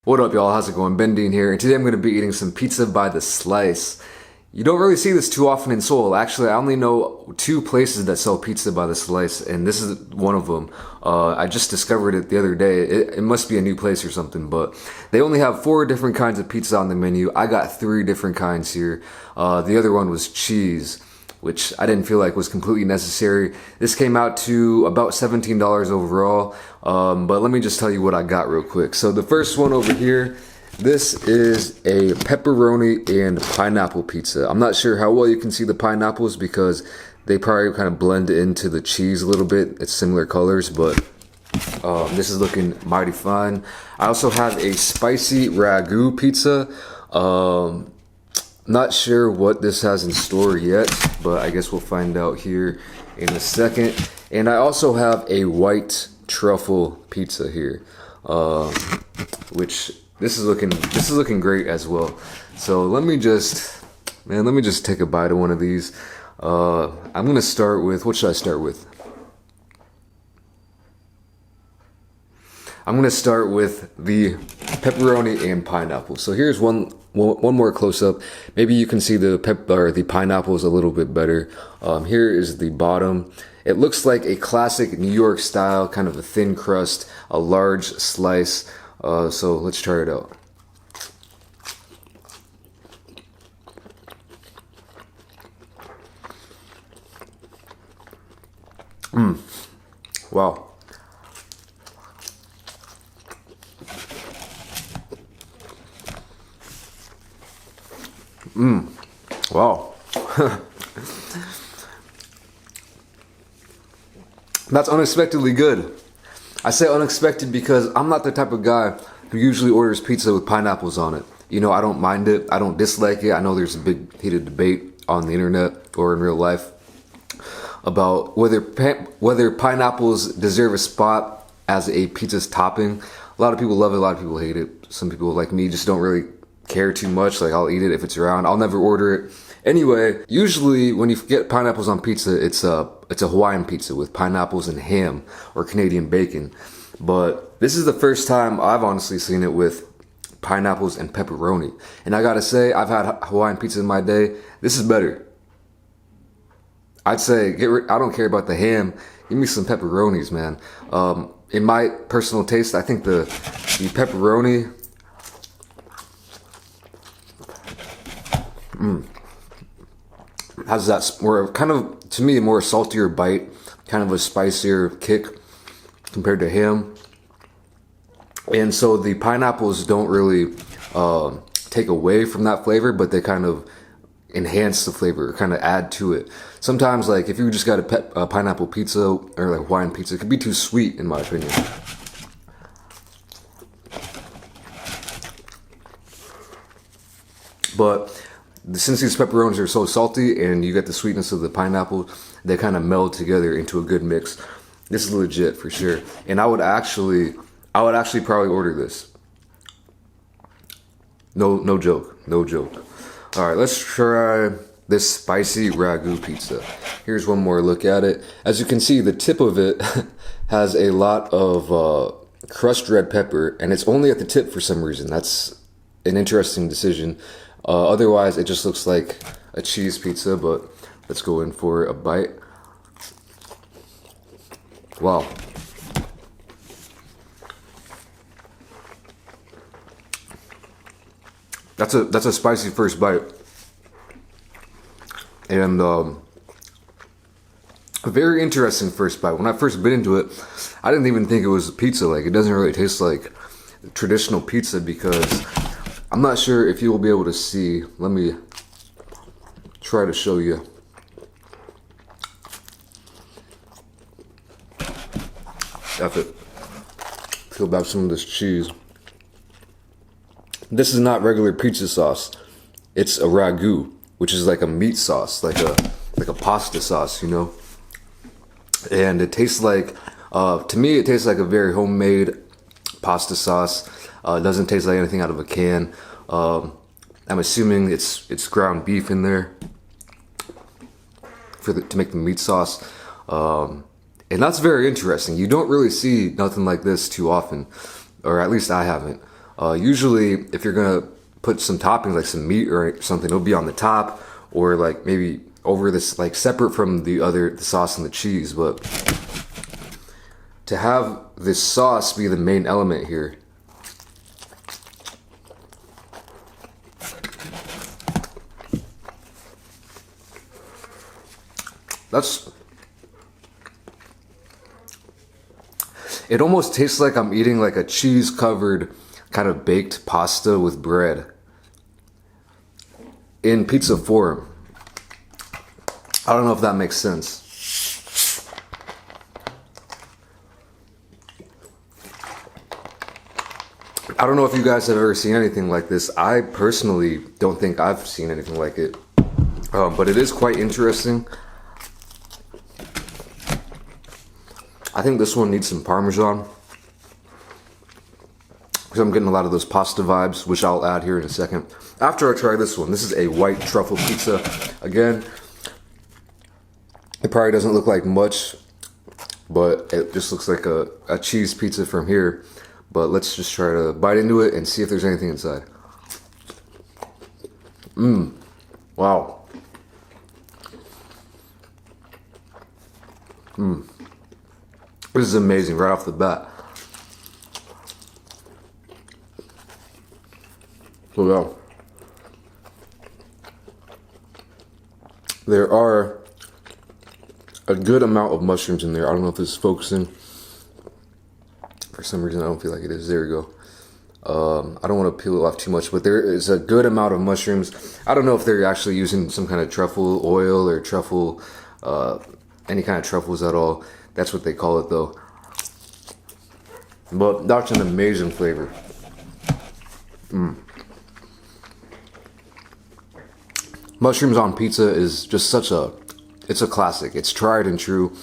What up, y'all? How's it going? BenDeen here, and today I'm going to be eating some pizza by the slice. You don't really see this too often in Seoul. Actually, I only know two places that sell pizza by the slice, and this is one of them. I just discovered it the other day. It must be a new place or something, but they only have 4 different kinds of pizza on the menu. I got 3 different kinds here. The other one was cheese, which I didn't feel like was completely necessary. This came out to about $17 overall, but let me just tell you what I got real quick. So the first one over here, this is a pepperoni and pineapple pizza. I'm not sure how well you can see the pineapples because they probably kind of blend into the cheese a little bit. It's similar colors, but this is looking mighty fine. I also have a spicy ragu pizza. Not sure what this has in store yet, but I guess we'll find out here in a second. And I also have a white truffle pizza here, which this is looking great as well. So let me just take a bite of one of these. I'm gonna start with, what should I start with? I'm gonna start with the pepperoni and pineapple. So here's one more close up. Maybe you can see the pineapples a little bit better. Here is the bottom. It looks like a classic New York style, kind of a thin crust, a large slice. So let's try it out. Wow. Wow. That's unexpectedly good. I say unexpected because I'm not the type of guy who usually orders pizza with pineapples on it. You know, I don't mind it. I don't dislike it. I know there's a big heated debate on the internet or in real life about whether pineapples deserve a spot as a pizza's topping. A lot of people love it. A lot of people hate it. Some people like me just don't really care too much. Like, I'll eat it if it's around. I'll never order it. Anyway, usually when you get pineapples on pizza, it's a Hawaiian pizza with pineapples and ham or Canadian bacon. But this is the first time I've honestly seen it with pineapples and pepperoni. And I gotta say, I've had Hawaiian pizza in my day. This is better. I'd say I don't care about the ham. Give me some pepperonis, man. In my personal taste, I think the pepperoni has that more kind of, to me, a more saltier bite, kind of a spicier kick compared to ham. And so the pineapples don't really take away from that flavor, but they kind of enhance the flavor, kind of add to it. Sometimes, like, if you just got a pineapple pizza or like Hawaiian pizza, it could be too sweet, in my opinion. But since these pepperonis are so salty and you get the sweetness of the pineapple, they kind of meld together into a good mix. This is legit for sure. And I would actually probably order this. No joke. All right, let's try this spicy ragu pizza. Here's one more look at it. As you can see, the tip of it has a lot of crushed red pepper, and it's only at the tip for some reason. That's an interesting decision. Otherwise, it just looks like a cheese pizza, but let's go in for a bite. Wow. That's a spicy first bite. And a very interesting first bite. When I first bit into it, I didn't even think it was a pizza. Like, it doesn't really taste like traditional pizza because I'm not sure if you will be able to see. Let me try to show you. F it. Peel back some of this cheese. This is not regular pizza sauce. It's a ragu, which is like a meat sauce, like a pasta sauce, you know. And it tastes like, to me, it tastes like a very homemade pasta sauce. It doesn't taste like anything out of a can. I'm assuming it's ground beef in there to make the meat sauce. And that's very interesting. You don't really see nothing like this too often, or at least I haven't. Usually, if you're gonna put some toppings like some meat or something, it'll be on the top or like maybe over this, like separate from the sauce and the cheese. But to have this sauce be the main element here, it almost tastes like I'm eating like a cheese covered kind of baked pasta with bread in pizza form. I don't know if that makes sense. I don't know if you guys have ever seen anything like this. I personally don't think I've seen anything like it. But it is quite interesting. I think this one needs some Parmesan, because I'm getting a lot of those pasta vibes, which I'll add here in a second. After I try this one, this is a white truffle pizza. Again, it probably doesn't look like much, but it just looks like a cheese pizza from here. But let's just try to bite into it and see if there's anything inside. Wow. This is amazing right off the bat. So yeah. There are a good amount of mushrooms in there. I don't know if this is focusing. For some reason, I don't feel like it is. There we go. I don't want to peel it off too much, but there is a good amount of mushrooms. I don't know if they're actually using some kind of truffle oil or truffle, any kind of truffles at all. That's what they call it though. But that's an amazing flavor. Mushrooms on pizza is just it's a classic. It's tried and true.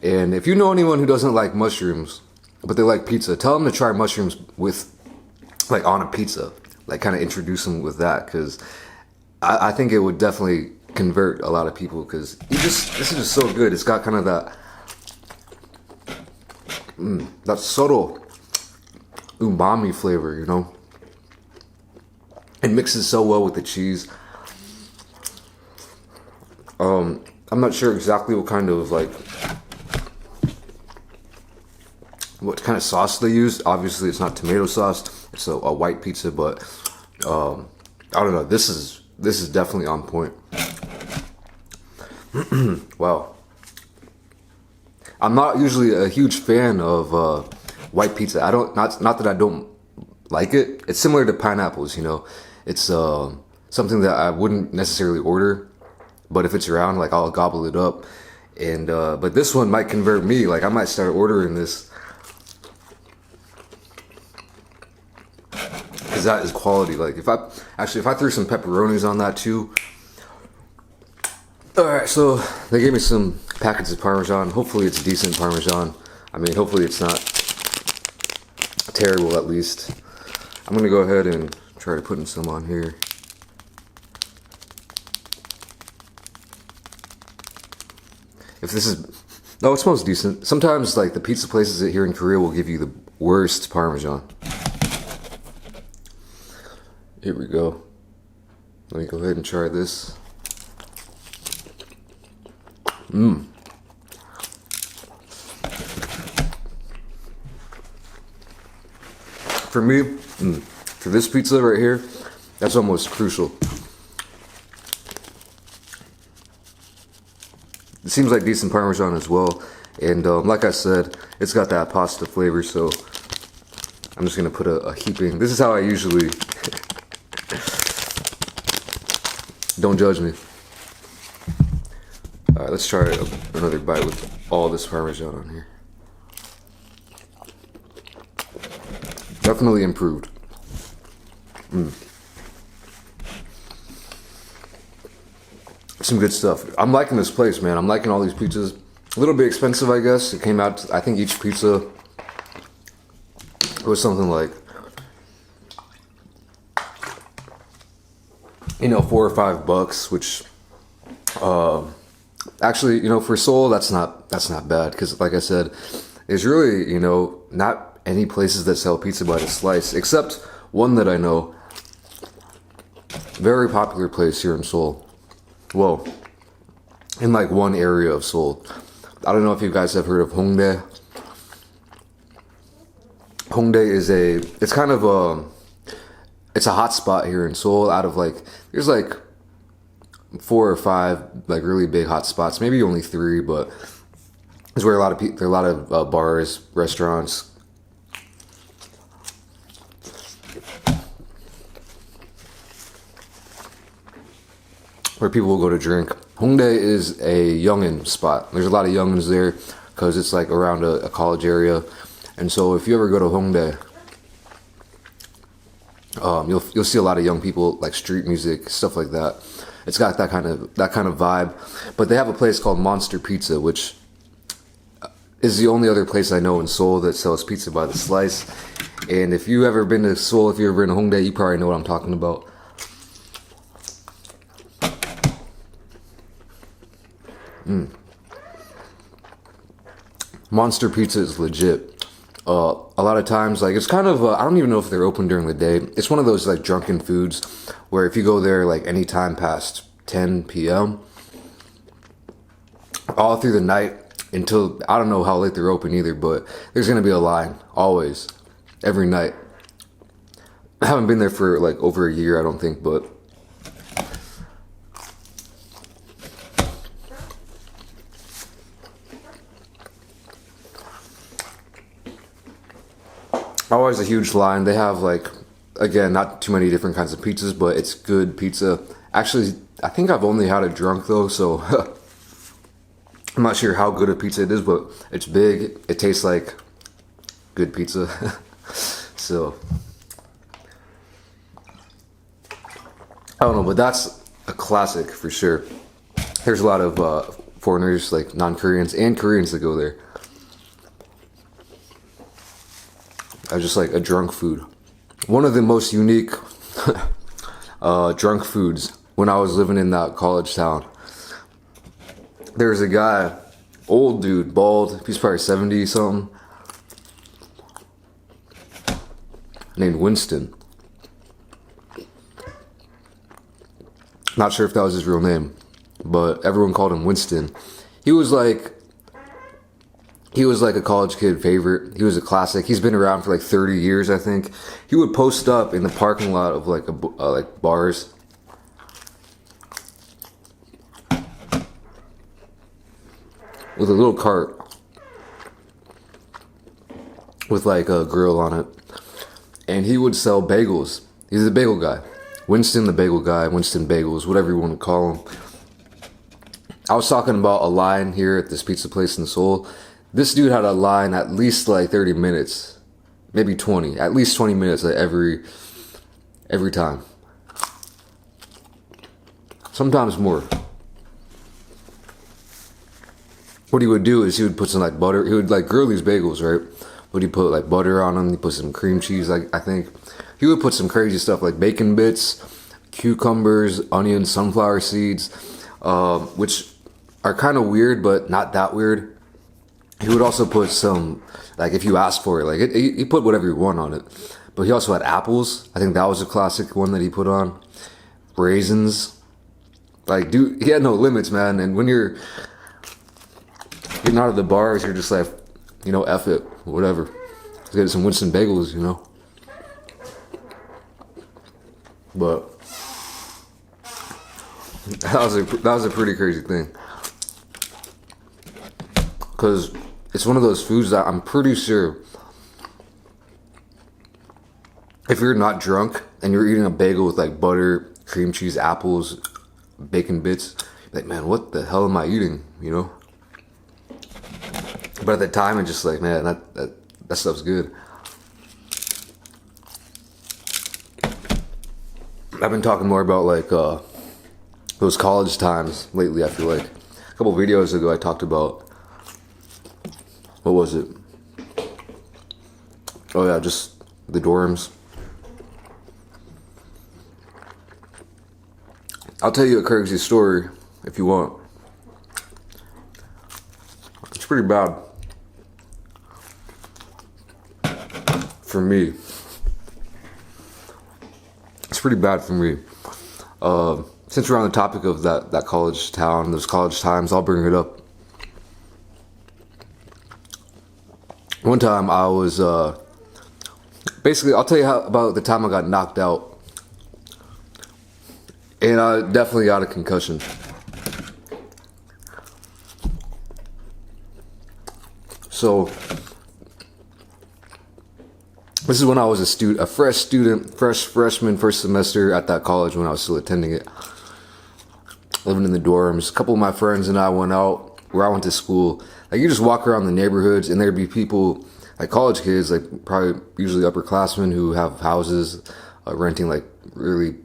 And if you know anyone who doesn't like mushrooms, but they like pizza, tell them to try mushrooms with, like, on a pizza. Like, kind of introduce them with that, because I think it would definitely convert a lot of people, because this is just so good. It's got kind of that subtle umami flavor, you know? It mixes so well with the cheese. I'm not sure exactly what kind of sauce they use. Obviously, it's not tomato sauce. It's a white pizza, but I don't know. This is definitely on point. Wow. I'm not usually a huge fan of white pizza. Not that I don't like it. It's similar to pineapples, you know. It's something that I wouldn't necessarily order, but if it's around, like, I'll gobble it up. And but this one might convert me. Like, I might start ordering this, because that is quality. Like, if I threw some pepperonis on that too. All right, so they gave me some packets of Parmesan. Hopefully it's decent Parmesan. I mean, hopefully it's not terrible, at least. I'm gonna go ahead and try to put in some on here. If this is, no, it smells decent. Sometimes, like, the pizza places here in Korea will give you the worst Parmesan. Here we go. Let me go ahead and try this. For me, for this pizza right here, that's almost crucial. It seems like decent Parmesan as well. And like I said, it's got that pasta flavor, so I'm just gonna put a heaping. This is how I usually, don't judge me. Alright, let's try another bite with all this Parmesan on here. Definitely improved. Some good stuff. I'm liking this place, man. I'm liking all these pizzas. A little bit expensive, I guess. It came out, I think each pizza was something like, you know, $4 or $5, which actually, you know, for Seoul, that's not bad, because like I said, there's really, you know, not any places that sell pizza by the slice, except one that I know, very popular place here in Seoul. Well, in like one area of Seoul. I don't know if you guys have heard of Hongdae. Hongdae is it's kind of it's a hot spot here in Seoul. Out of like, there's like 4 or 5 like really big hot spots, maybe only 3, but it's where there are a lot of bars, restaurants. Where people will go to drink. Hongdae is a youngin spot. There's a lot of youngins there because it's like around a college area, and so if you ever go to Hongdae, you'll see a lot of young people, like street music, stuff like that. It's got that kind of vibe. But they have a place called Monster Pizza, which is the only other place I know in Seoul that sells pizza by the slice. And if you've ever been to Seoul, if you've ever been to Hongdae, you probably know what I'm talking about. Monster Pizza is legit. A lot of times, like, it's kind of, I don't even know if they're open during the day. It's one of those, like, drunken foods where if you go there, like, anytime past 10 p.m., all through the night until, I don't know how late they're open either, but there's going to be a line, always, every night. I haven't been there for, like, over a year, I don't think, but always a huge line. They have, like, again, not too many different kinds of pizzas, but it's good pizza. Actually, I think I've only had it drunk though, so I'm not sure how good a pizza it is, but it's big. It tastes like good pizza. So I don't know, but that's a classic for sure. There's a lot of foreigners, like non-Koreans and Koreans that go there. Just like a drunk food. One of the most unique drunk foods when I was living in that college town. There's a guy, old dude, bald, he's probably 70 something, named Winston. Not sure if that was his real name, but everyone called him Winston. He was like a college kid favorite. He was a classic. He's been around for like 30 years, I think. He would post up in the parking lot of like like bars. With a little cart. With like a grill on it. And he would sell bagels. He's a bagel guy. Winston the bagel guy, Winston Bagels, whatever you want to call him. I was talking about a line here at this pizza place in Seoul. This dude had a line at least like 30 minutes, maybe 20, at least 20 minutes like every time. Sometimes more. What he would do is he would put some like butter, he would like grill these bagels, right? But he put like butter on them, he put some cream cheese, like I think. He would put some crazy stuff like bacon bits, cucumbers, onions, sunflower seeds, which are kind of weird, but not that weird. He would also put some, like if you asked for it, like he put whatever you want on it. But he also had apples. I think that was a classic one that he put on. Raisins. Like, dude, he had no limits, man. And when you're getting out of the bars, you're just like, you know, F it, whatever. Let's get some Winston Bagels, you know. But that was a pretty crazy thing. Because it's one of those foods that I'm pretty sure if you're not drunk and you're eating a bagel with like butter, cream cheese, apples, bacon bits, like, man, what the hell am I eating, you know? But at the time, it's just like, man, that stuff's good. I've been talking more about like those college times lately. I feel like a couple videos ago I talked about, what was it? Oh yeah, just the dorms. I'll tell you a crazy story if you want. It's pretty bad for me. pretty bad for me. Since we're on the topic of that college town, those college times, I'll bring it up. One time I was, basically, I'll tell you about the time I got knocked out. And I definitely got a concussion. So, this is when I was a freshman, first semester at that college when I was still attending it. Living in the dorms. A couple of my friends and I went out where I went to school. Like, you just walk around the neighborhoods and there'd be people, like college kids, like probably usually upperclassmen who have houses, renting like really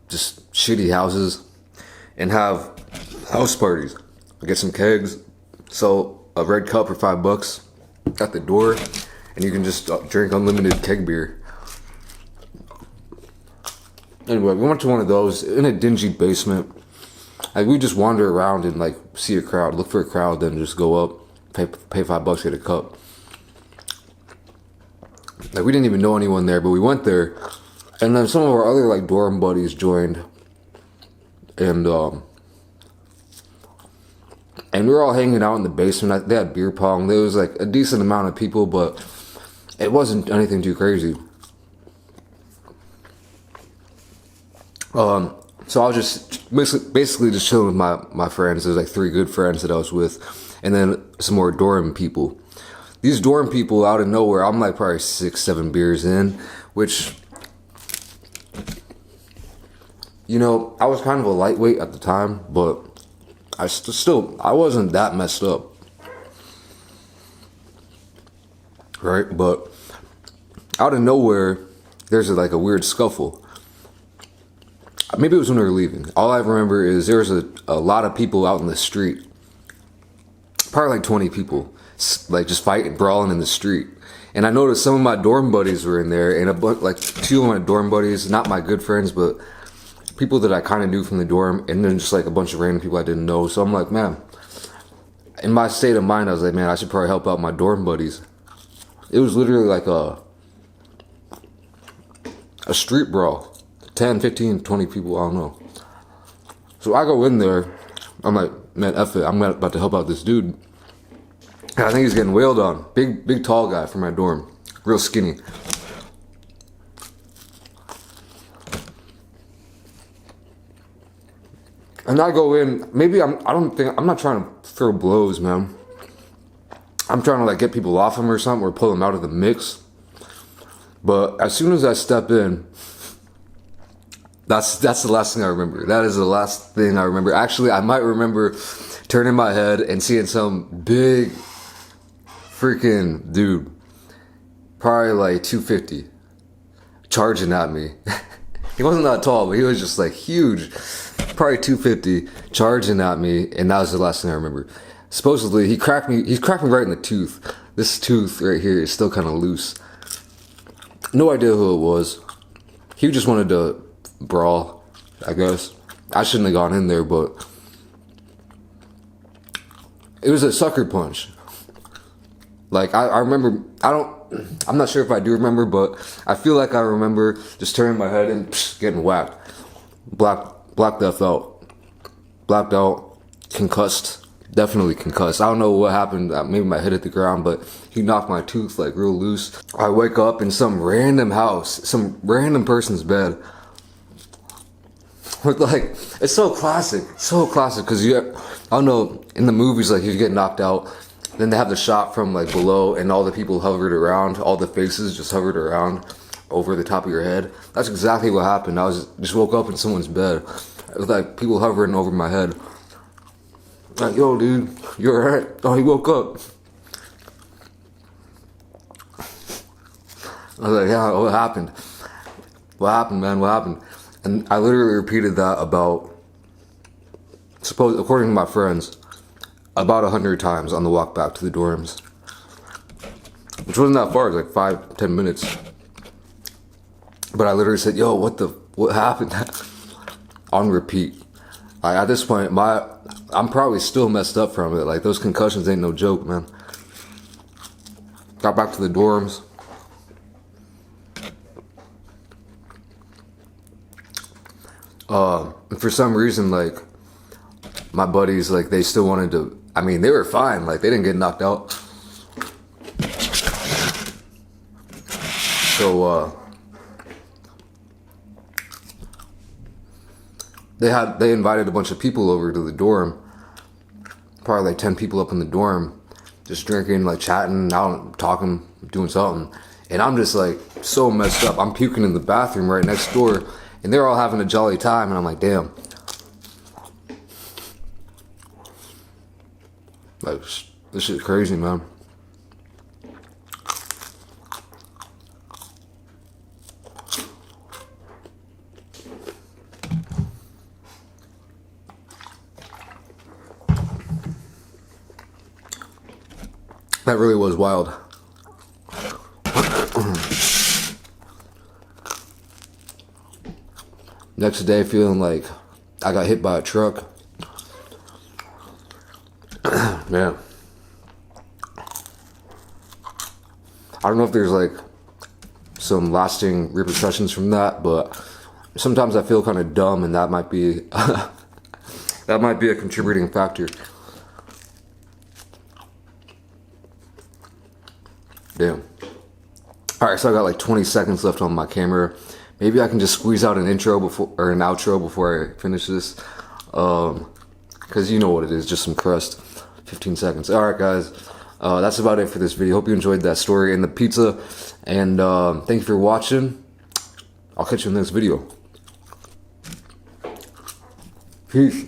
just shitty houses, and have house parties. Get some kegs, sell a red cup for $5 at the door, and you can just drink unlimited keg beer. Anyway, we went to one of those in a dingy basement. Like, we just wander around and like see a crowd, look for a crowd, then just go up, pay $5, get a cup. Like, we didn't even know anyone there, but we went there, and then some of our other like dorm buddies joined, and we were all hanging out in the basement. They had beer pong. There was like a decent amount of people, but it wasn't anything too crazy. So I was just basically just chilling with my friends. There's like 3 good friends that I was with, and then some more dorm people. These dorm people out of nowhere, I'm like probably 6-7 beers in, which, you know, I was kind of a lightweight at the time, but I wasn't that messed up, right? But out of nowhere, there's like a weird scuffle. Maybe it was when we were leaving. All I remember is there was a lot of people out in the street. Probably like 20 people, like just fighting, brawling in the street. And I noticed some of my dorm buddies were in there, and like 2 of my dorm buddies, not my good friends, but people that I kind of knew from the dorm, and then just like a bunch of random people I didn't know. So I'm like, man, in my state of mind, I was like, man, I should probably help out my dorm buddies. It was literally like a street brawl. 10, 15, 20 people, I don't know. So I go in there, I'm like, man, F it, I'm about to help out this dude. And I think he's getting wailed on. Big tall guy from my dorm. Real skinny. And I go in, I'm not trying to throw blows, man. I'm trying to like get people off him or something, or pull them out of the mix. But as soon as I step in, that's the last thing I remember. That is the last thing I remember. Actually, I might remember turning my head and seeing some big freaking dude, probably like 250, charging at me. He wasn't that tall, but he was just like huge, probably 250, charging at me, and that was the last thing I remember. Supposedly, he cracked me right in the tooth. This tooth right here is still kind of loose. No idea who it was. He just wanted to brawl, I guess. I shouldn't have gone in there, but it was a sucker punch. Like, I remember, I'm not sure if I do remember, but I feel like I remember just turning my head and getting whacked. Blacked out. Blacked out. Concussed. Definitely concussed. I don't know what happened. Maybe my head hit the ground, but he knocked my tooth like real loose. I wake up in some random house, some random person's bed. With like, it's so classic, because I don't know, in the movies, like, you get knocked out, then they have the shot from like below, and all the people hovered around, all the faces just hovered around over the top of your head. That's exactly what happened. I just woke up in someone's bed. It was like people hovering over my head. Like, yo, dude, you alright? Oh, he woke up. I was like, yeah, what happened? What happened, man? What happened? And I literally repeated that according to my friends, about 100 times on the walk back to the dorms. Which wasn't that far, it was like 5-10 minutes. But I literally said, yo, what happened? On repeat. Like, at this point, I'm probably still messed up from it. Like, those concussions ain't no joke, man. Got back to the dorms. And for some reason, like, my buddies, like, they still wanted to, I mean, they were fine. Like, they didn't get knocked out. So, they invited a bunch of people over to the dorm. Probably like 10 people up in the dorm, just drinking, like chatting, out, talking, doing something. And I'm just like so messed up. I'm puking in the bathroom right next door, and they're all having a jolly time, and I'm like, damn. Like, this shit's crazy, man. That really was wild. Next day, feeling like I got hit by a truck. Man. I don't know if there's like some lasting repercussions from that, but sometimes I feel kind of dumb, and that might be that might be a contributing factor. Damn. Alright, so I got like 20 seconds left on my camera. Maybe I can just squeeze out an intro before, or an outro before I finish this. Cause you know what it is, just some crust. 15 seconds. Alright guys, that's about it for this video. Hope you enjoyed that story and the pizza. And thank you for watching. I'll catch you in the next video. Peace.